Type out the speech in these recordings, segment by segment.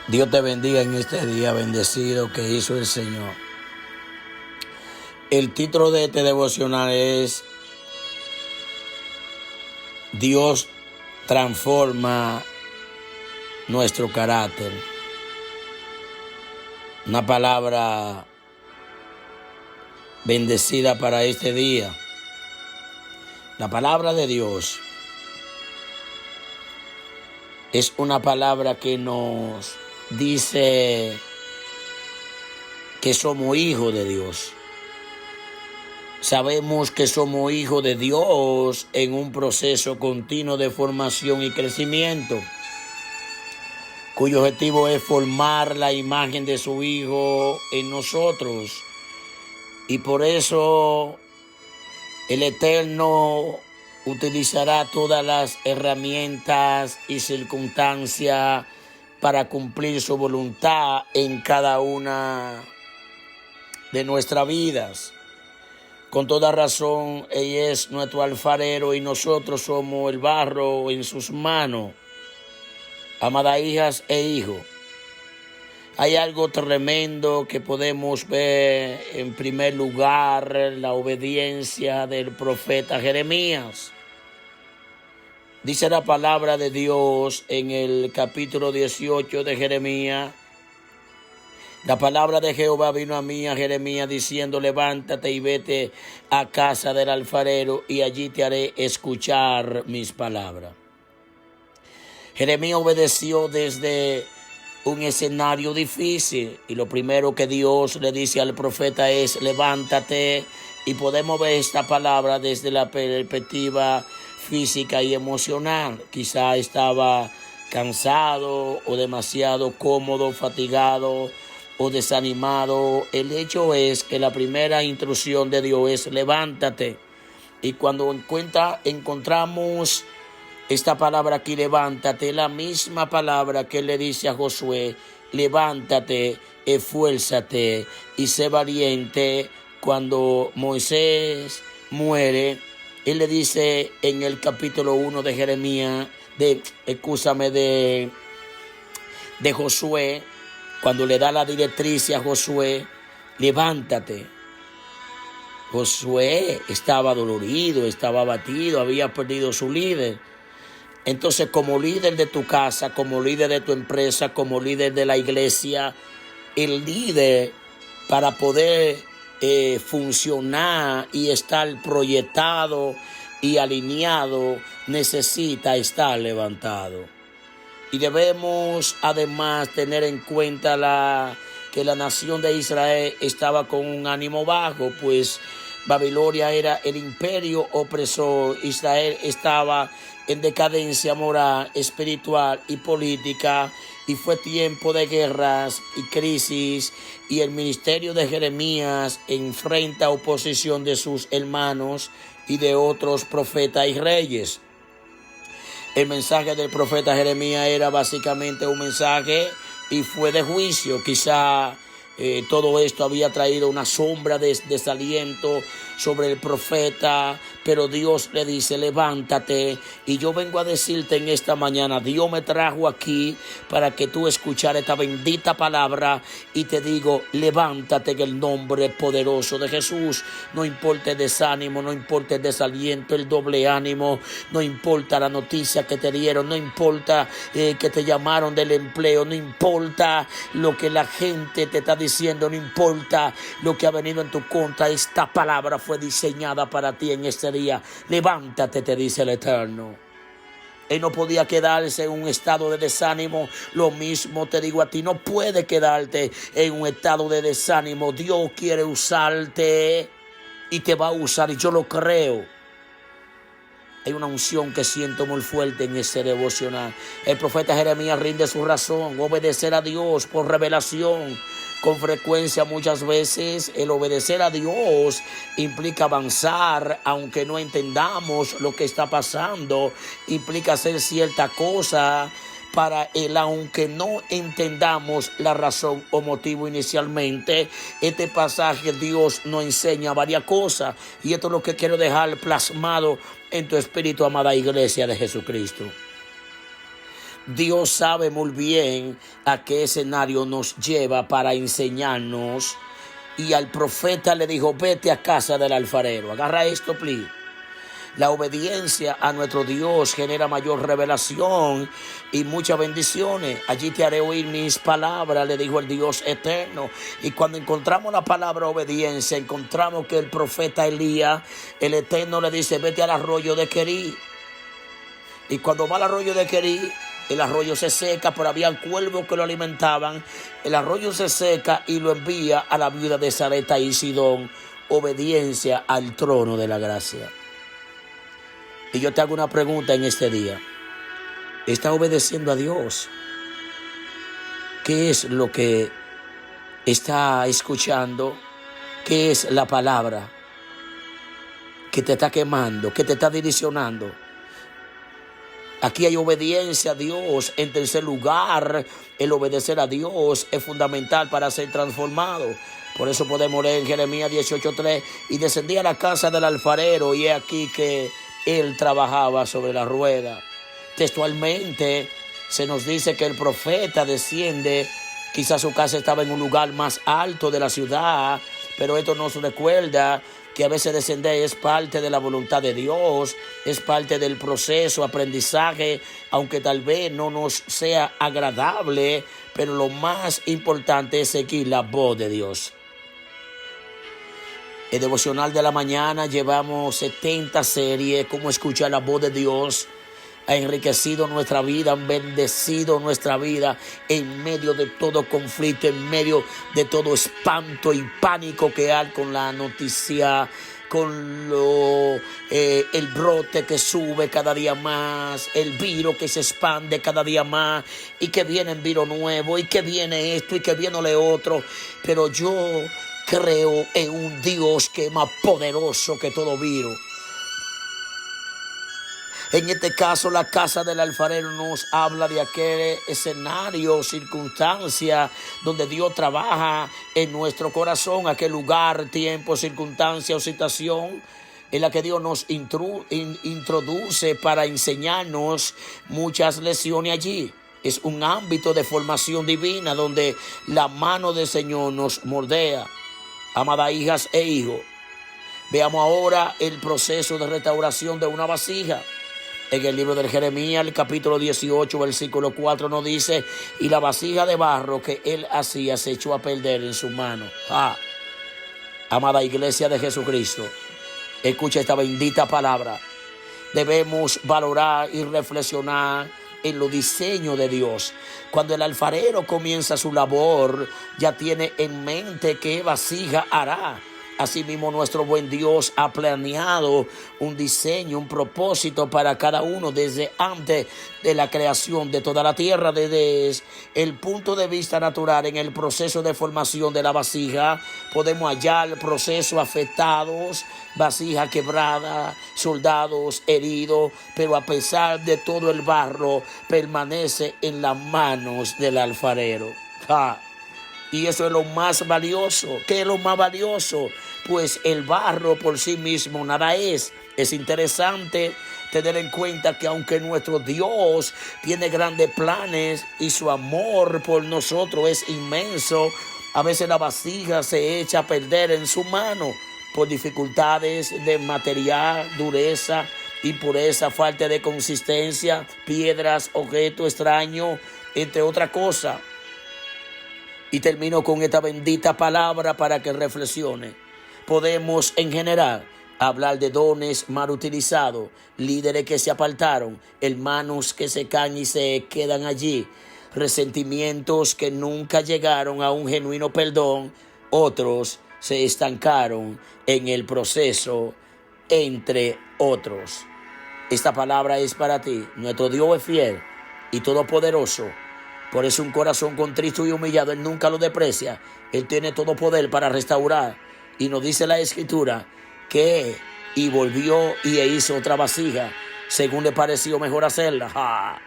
Dios te bendiga en este día bendecido que hizo el Señor. El título de este devocional es Dios transforma nuestro carácter. Una palabra bendecida para este día. La palabra de Dios es una palabra que nos dice que somos hijos de Dios. Sabemos que somos hijos de Dios en un proceso continuo de formación y crecimiento, cuyo objetivo es formar la imagen de su Hijo en nosotros. Y por eso el Eterno utilizará todas las herramientas y circunstancias para cumplir su voluntad en cada una de nuestras vidas. Con toda razón, Él es nuestro alfarero y nosotros somos el barro en sus manos. Amadas hijas e hijos, hay algo tremendo que podemos ver. En primer lugar, la obediencia del profeta Jeremías. Dice la palabra de Dios en el capítulo 18 de Jeremías: la palabra de Jehová vino a mí, a Jeremías, diciendo: levántate y vete a casa del alfarero, y allí te haré escuchar mis palabras. Jeremías obedeció desde un escenario difícil, y lo primero que Dios le dice al profeta es: levántate. Y podemos ver esta palabra desde la perspectiva física y emocional. Quizá estaba cansado o demasiado cómodo, fatigado o desanimado. El hecho es que la primera instrucción de Dios es: levántate. Y cuando encontramos esta palabra aquí, levántate, la misma palabra que él le dice a Josué: levántate, esfuérzate y sé valiente. Cuando Moisés muere, él le dice en el capítulo 1 de Jeremías, de Josué, cuando le da la directriz a Josué: levántate. Josué estaba dolorido, estaba abatido, había perdido su líder. Entonces, como líder de tu casa, como líder de tu empresa, como líder de la iglesia, el líder, para poder funcionar y estar proyectado y alineado, necesita estar levantado. Y debemos además tener en cuenta que la nación de Israel estaba con un ánimo bajo, pues Babilonia era el imperio opresor. Israel estaba en decadencia moral, espiritual y política, y fue tiempo de guerras y crisis, y el ministerio de Jeremías enfrenta oposición de sus hermanos y de otros profetas y reyes. El mensaje del profeta Jeremías era básicamente un mensaje y fue de juicio. Quizá todo esto había traído una sombra de desaliento sobre el profeta, pero Dios le dice: levántate. Y yo vengo a decirte en esta mañana: Dios me trajo aquí para que tú escucharas esta bendita palabra, y te digo: levántate en el nombre poderoso de Jesús. No importa el desánimo, no importa el desaliento, el doble ánimo, no importa la noticia que te dieron, no importa que te llamaron del empleo, no importa lo que la gente te está diciendo, no importa lo que ha venido en tu contra. Esta palabra fue diseñada para ti en este día. Levántate, te dice el Eterno. Él no podía quedarse en un estado de desánimo. Lo mismo te digo a ti: no puede quedarte en un estado de desánimo. Dios quiere usarte y te va a usar, y yo lo creo. Hay una unción que siento muy fuerte en ese devocional. El profeta Jeremías rinde su razón: obedecer a Dios por revelación. Con frecuencia, muchas veces, el obedecer a Dios implica avanzar, aunque no entendamos lo que está pasando. Implica hacer cierta cosa para él, aunque no entendamos la razón o motivo inicialmente. Este pasaje Dios nos enseña varias cosas, y esto es lo que quiero dejar plasmado en tu espíritu, amada iglesia de Jesucristo. Dios sabe muy bien a qué escenario nos lleva para enseñarnos. Y al profeta le dijo, vete a casa del alfarero. Agarra esto, please. La obediencia a nuestro Dios genera mayor revelación y muchas bendiciones. Allí te haré oír mis palabras, le dijo el Dios eterno. Y cuando encontramos la palabra obediencia, encontramos que el profeta Elías, el Eterno le dice, vete al arroyo de Querí. Y cuando va al arroyo de Querí, el arroyo se seca, pero había cuervos que lo alimentaban. El arroyo se seca y lo envía a la viuda de Sarepta y Sidón. Obediencia al trono de la gracia. Y yo te hago una pregunta en este día. ¿Estás obedeciendo a Dios? ¿Qué es lo que está escuchando? ¿Qué es la palabra que te está quemando, que te está direccionando? Aquí hay obediencia a Dios. En tercer lugar, el obedecer a Dios es fundamental para ser transformado. Por eso podemos leer en Jeremías 18:3, y descendí a la casa del alfarero, y he aquí que él trabajaba sobre la rueda. Textualmente se nos dice que el profeta desciende. Quizás su casa estaba en un lugar más alto de la ciudad, pero esto nos recuerda que a veces descender es parte de la voluntad de Dios, es parte del proceso, aprendizaje, aunque tal vez no nos sea agradable, pero lo más importante es seguir la voz de Dios. El devocional de la mañana, llevamos 70 series, cómo escuchar la voz de Dios. Ha enriquecido nuestra vida, han bendecido nuestra vida en medio de todo conflicto, en medio de todo espanto y pánico que hay con la noticia, con el brote que sube cada día más, el virus que se expande cada día más, y que viene el virus nuevo, y que viene esto, y que viene lo otro. Pero yo creo en un Dios que es más poderoso que todo virus. En este caso, la casa del alfarero nos habla de aquel escenario, circunstancia, donde Dios trabaja en nuestro corazón, aquel lugar, tiempo, circunstancia o situación en la que Dios nos introduce para enseñarnos muchas lecciones allí. Es un ámbito de formación divina donde la mano del Señor nos moldea. Amadas hijas e hijos, veamos ahora el proceso de restauración de una vasija. En el libro de Jeremías, el capítulo 18, versículo 4, nos dice, y la vasija de barro que él hacía se echó a perder en su mano. Amada iglesia de Jesucristo, escucha esta bendita palabra. Debemos valorar y reflexionar en los diseños de Dios. Cuando el alfarero comienza su labor, ya tiene en mente qué vasija hará. Asimismo, nuestro buen Dios ha planeado un diseño, un propósito para cada uno desde antes de la creación de toda la tierra. Desde el punto de vista natural, en el proceso de formación de la vasija, podemos hallar procesos afectados, vasija quebrada, soldados heridos, pero a pesar de todo el barro, permanece en las manos del alfarero. Y eso es lo más valioso. ¿Qué es lo más valioso? Pues el barro por sí mismo nada es. Es interesante tener en cuenta que aunque nuestro Dios tiene grandes planes y su amor por nosotros es inmenso, a veces la vasija se echa a perder en su mano por dificultades de material, dureza, impureza, falta de consistencia, piedras, objetos extraños, entre otras cosas. Y termino con esta bendita palabra para que reflexione. Podemos en general hablar de dones mal utilizados, líderes que se apartaron, hermanos que se caen y se quedan allí, resentimientos que nunca llegaron a un genuino perdón, otros se estancaron en el proceso, entre otros. Esta palabra es para ti. Nuestro Dios es fiel y todopoderoso. Por eso un corazón contrito y humillado, Él nunca lo desprecia. Él tiene todo poder para restaurar. Y nos dice la Escritura que y volvió y hizo otra vasija, según le pareció mejor hacerla.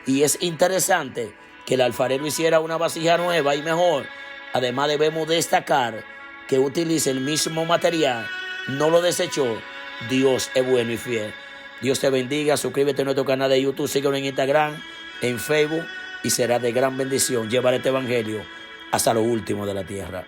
Y es interesante que el alfarero hiciera una vasija nueva y mejor. Además debemos destacar que utiliza el mismo material, no lo desechó. Dios es bueno y fiel. Dios te bendiga. Suscríbete a nuestro canal de YouTube, síguenos en Instagram, en Facebook y será de gran bendición llevar este evangelio hasta lo último de la tierra.